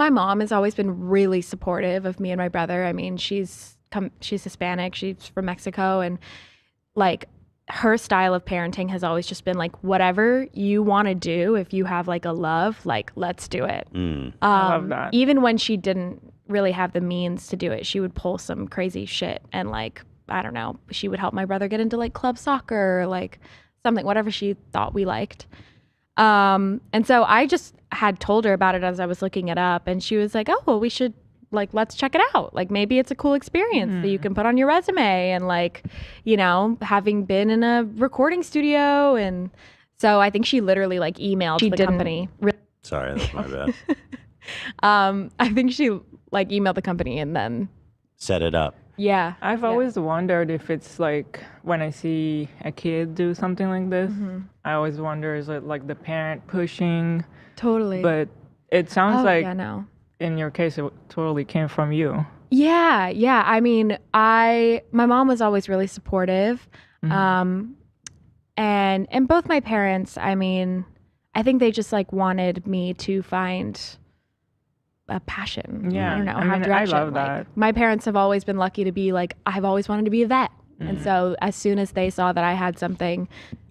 My mom has always been really supportive of me and my brother. I mean, she's Hispanic. She's from Mexico, and like her style of parenting has always just been like, whatever you want to do, if you have like a love, like let's do it. I love that. Even when she didn't really have the means to do it, she would pull some crazy shit, and like, I don't know, she would help my brother get into like club soccer or like something, whatever she thought we liked. And so I just had told her about it as I was looking it up, and she was like, oh, well, we should, like, let's check it out. Like, maybe it's a cool experience that you can put on your resume. And like, you know, having been in a recording studio. And so I think she literally like emailed the company. Sorry, that's my bad. I think she like emailed the company and then set it up. Yeah. I've always wondered if it's like when I see a kid do something like this, I always wonder, is it like the parent pushing? Totally. But it sounds like no. In your case, it totally came from you. Yeah. Yeah. I mean, my mom was always really supportive. And both my parents, I mean, I think they just like wanted me to find a passion. Yeah. I don't know. I have mean, direction. I love like, that. my parents have always been lucky to be like, I've always wanted to be a vet. And so as soon as they saw that I had something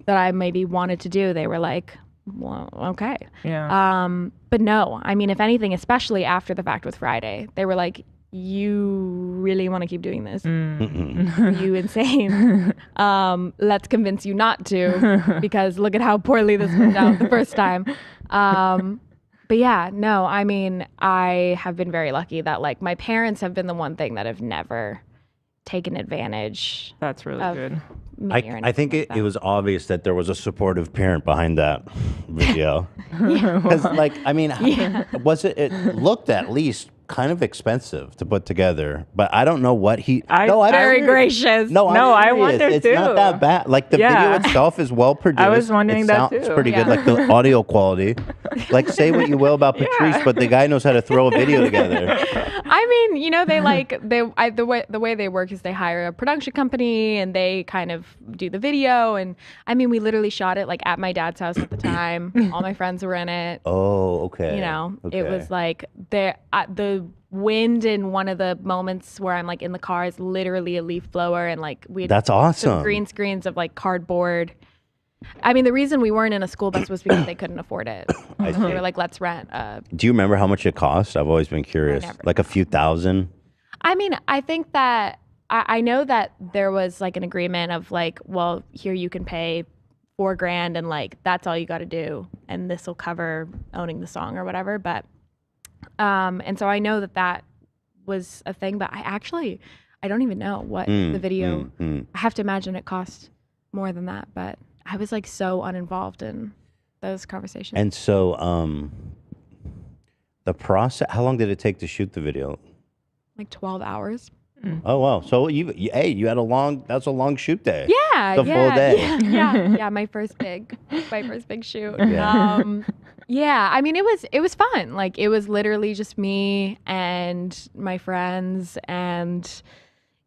that I maybe wanted to do, they were like, well, okay. Yeah. But no, I mean, if anything, especially after the fact with Friday, they were like, you really want to keep doing this? Are you insane? Let's convince you not to, because look at how poorly this went out the first time. But yeah, no, I mean, I have been very lucky that like my parents have been the one thing that have never taken advantage. That's really good. I think it was obvious that there was a supportive parent behind that video. Because, like, I mean, it looked at least kind of expensive to put together, but I don't know what very gracious. I wonder it's too. not that bad. Like the video itself is well produced. I was wondering that too. It's pretty good. Like the audio quality. Like say what you will about Patrice, but the guy knows how to throw a video together. I mean, you know, the way they work is they hire a production company and they kind of do the video. And I mean, we literally shot it like at my dad's house at the time. All my friends were in it. Oh, okay. You know, it was like the wind in one of the moments where I'm like in the car is literally a leaf blower, and like that's awesome. Some green screens of like cardboard. I mean, the reason we weren't in a school bus was because they couldn't afford it. They were like, let's rent. Do you remember how much it cost? I've always been curious. Like a few thousand? I mean, I think that I know that there was like an agreement of like, well, here you can pay $4,000 and like that's all you got to do, and this will cover owning the song or whatever. But and so I know that was a thing, but I don't even know what the video. I have to imagine it cost more than that, but I was like so uninvolved in those conversations. And so the process, how long did it take to shoot the video? Like 12 hours. Oh wow! So you had that's a long shoot day. Yeah, the full day. Yeah. My first big shoot. Yeah. I mean, it was fun. Like it was literally just me and my friends, and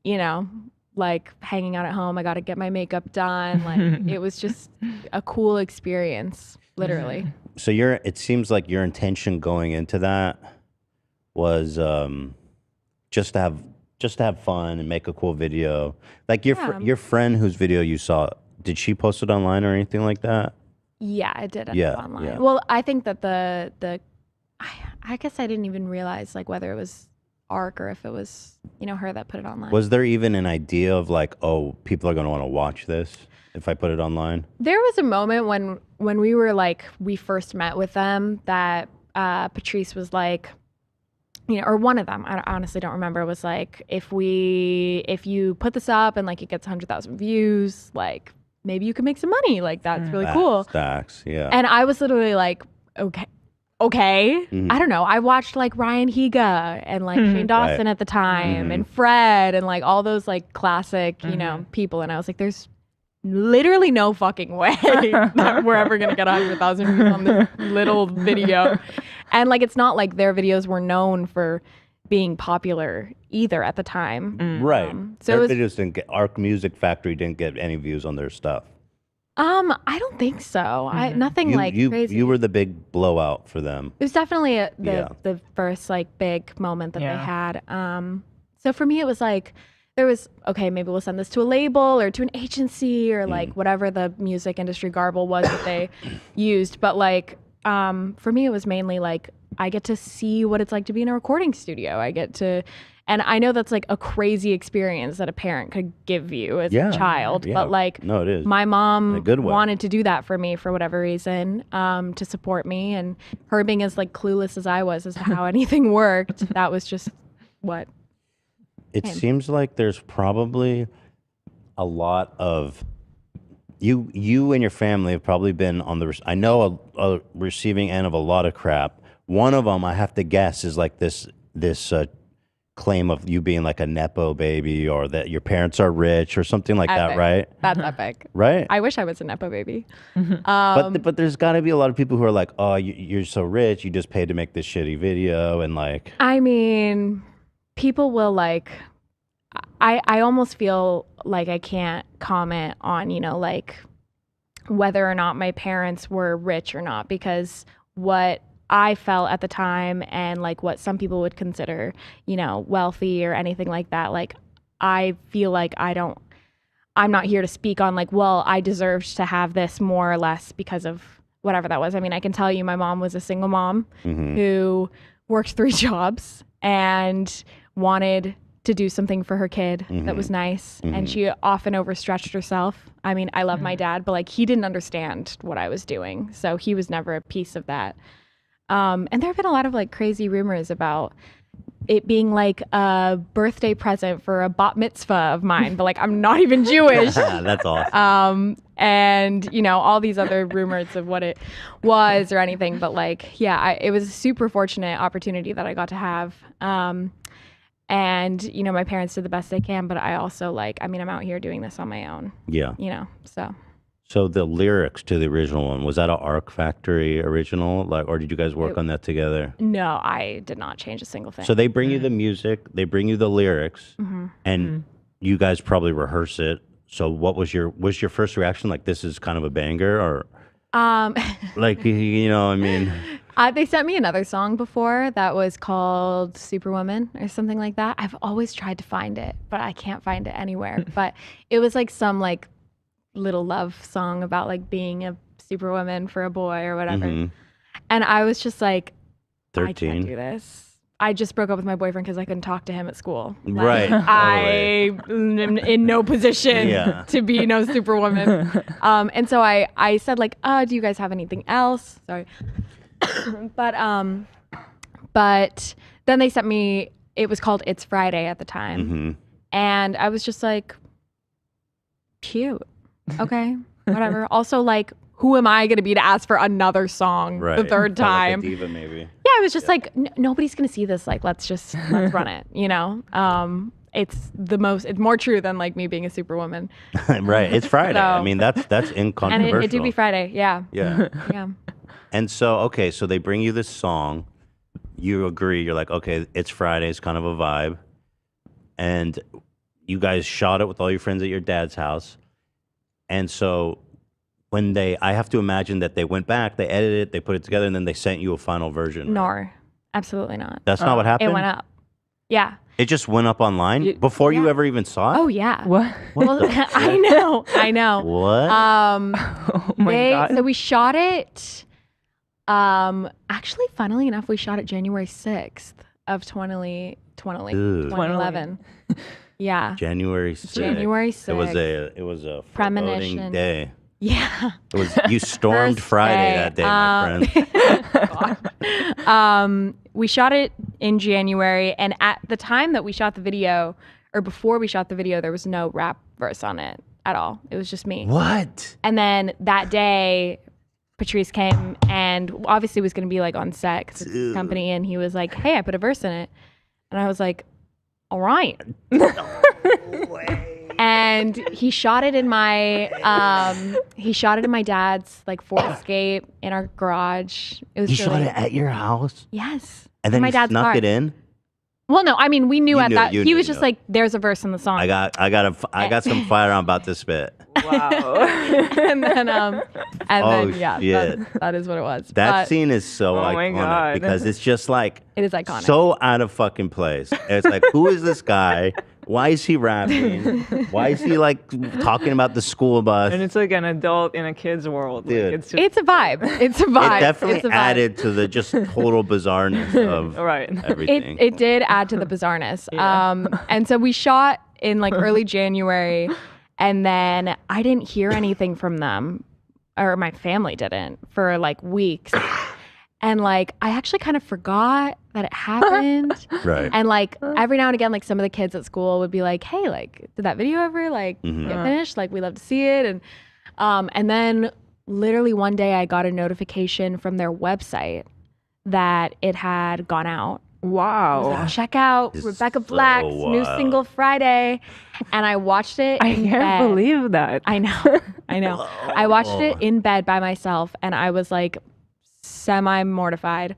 you know, like hanging out at home. I got to get my makeup done. Like it was just a cool experience, literally. So it seems like your intention going into that was just to have fun and make a cool video. Like your friend whose video you saw, did she post it online or anything like that? Yeah, I did end up online. Yeah. Well, I think that I guess I didn't even realize like whether it was ARC or if it was, you know, her that put it online. Was there even an idea of like, oh, people are going to want to watch this if I put it online? There was a moment when we were like, we first met with them that Patrice was like, you know, or one of them, I honestly don't remember, was like, if you put this up and like it gets 100,000 views, like maybe you can make some money. Like that's really cool. Stacks, yeah. And I was literally like, okay. I don't know. I watched like Ryan Higa and like Shane Dawson at the time and Fred and like all those like classic, you know, people. And I was like, there's literally no fucking way that we're ever going to get 100,000 views on this little video. And like, it's not like their videos were known for being popular either at the time. Right. So their videos didn't get, Arc Music Factory didn't get any views on their stuff. I don't think so. Nothing like crazy. You were the big blowout for them. It was definitely the first like big moment that they had. So for me, it was like there was okay, maybe we'll send this to a label or to an agency or like whatever the music industry garble was that they used. But like for me, it was mainly like I get to see what it's like to be in a recording studio. I get to. And I know that's like a crazy experience that a parent could give you as a child, but like no, it is. My mom wanted to do that for me for whatever reason, to support me, and her being as like clueless as I was as to how anything worked, that was just what. It seems like there's probably a lot of you and your family have probably been on the a receiving end of a lot of crap. One of them I have to guess is like this claim of you being like a Nepo baby or that your parents are rich or something like that, right? That's epic. Right? I wish I was a Nepo baby. But there's got to be a lot of people who are like, oh, you're so rich, you just paid to make this shitty video and like. I mean, people will like, I almost feel like I can't comment on, like whether or not my parents were rich or not, because what I felt at the time and like what some people would consider, wealthy or anything like that. Like, I feel like I'm not here to speak on like, well, I deserved to have this more or less because of whatever that was. I mean, I can tell you my mom was a single mom who worked 3 jobs and wanted to do something for her kid that was nice. And she often overstretched herself. I mean, I love my dad, but like he didn't understand what I was doing. So he was never a piece of that. And there have been a lot of like crazy rumors about it being like a birthday present for a bat mitzvah of mine, but like I'm not even Jewish. That's awesome. And all these other rumors of what it was or anything, but like, it was a super fortunate opportunity that I got to have. And my parents did the best they can, but I also I'm out here doing this on my own. Yeah. So the lyrics to the original one, was that an Arc Factory original, or did you guys work on that together? No, I did not change a single thing. So they bring you the music, they bring you the lyrics, and you guys probably rehearse it. So what was your first reaction? Like, this is kind of a banger, or like I mean. They sent me another song before that was called Superwoman or something like that. I've always tried to find it, but I can't find it anywhere. But it was like some like little love song about like being a superwoman for a boy or whatever. And I was just like, 13. I can't do this. I just broke up with my boyfriend because I couldn't talk to him at school. Right. I am in no position to be no superwoman. And so I said like, do you guys have anything else? Sorry. But then they sent me, it was called It's Friday at the time. And I was just like, cute. Okay, whatever. Also, like, who am I going to be to ask for another song the third time? Like a diva, maybe. Yeah, I was just like, nobody's going to see this. Like, let's run it, It's more true than like me being a superwoman. Right. It's Friday. So, I mean, that's incontroversial. And it do be Friday. Yeah. Yeah. Yeah. And so, so they bring you this song. You agree. You're like, okay, it's Friday. It's kind of a vibe. And you guys shot it with all your friends at your dad's house. And so when I have to imagine that they went back, they edited it, they put it together, and then they sent you a final version. No, absolutely not. That's not what happened? It went up. Yeah. It just went up online before you ever even saw it? Oh, yeah. What? Well, I know. What? Oh my God. So we shot it, actually, funnily enough, we shot it January 6th of 2011. Yeah. January 6th. January 6th. It was a premonition day. Yeah. It was you stormed Friday that day, my friend. We shot it in January, and at the time that we shot the video, or before we shot the video, there was no rap verse on it at all. It was just me. What? And then that day, Patrice came and obviously was going to be like on set because it's his company, and he was like, "Hey, I put a verse in it," and I was like, all right. No way. And he shot it in my dad's like Ford Escape in our garage. It was shot it at your house? Yes. And then my he dad's snuck car. It in? Well, no, I mean, we knew You at knew, that. you He knew, was you just knew. like, "There's a verse in the song." I got some fire I'm about to spit. Wow. and then yeah, shit. that is what it was. That But scene is so Oh my iconic God. because it's just like it is iconic. so out of fucking place. It's like, who is this guy? Why is he rapping? Why is he like talking about the school bus? And it's like an adult in a kid's world. Dude. Like, it's just It's a vibe. It's a vibe. It definitely It's a vibe. added to the just total bizarreness of right. everything. It did add to the bizarreness. Yeah. And so we shot in like early January, and then I didn't hear anything from them, or my family didn't, for like weeks. And like I actually kind of forgot that it happened. Right. And like every now and again, like some of the kids at school would be like, "Hey, like, did that video ever like get finished? Like, we love to see it." And then literally one day I got a notification from their website that it had gone out. It was Wow. like, check out It's Rebecca so Black's new wild. single Friday. And I watched it I in can't bed. believe that. I know. I watched it in bed by myself, and I was like semi mortified.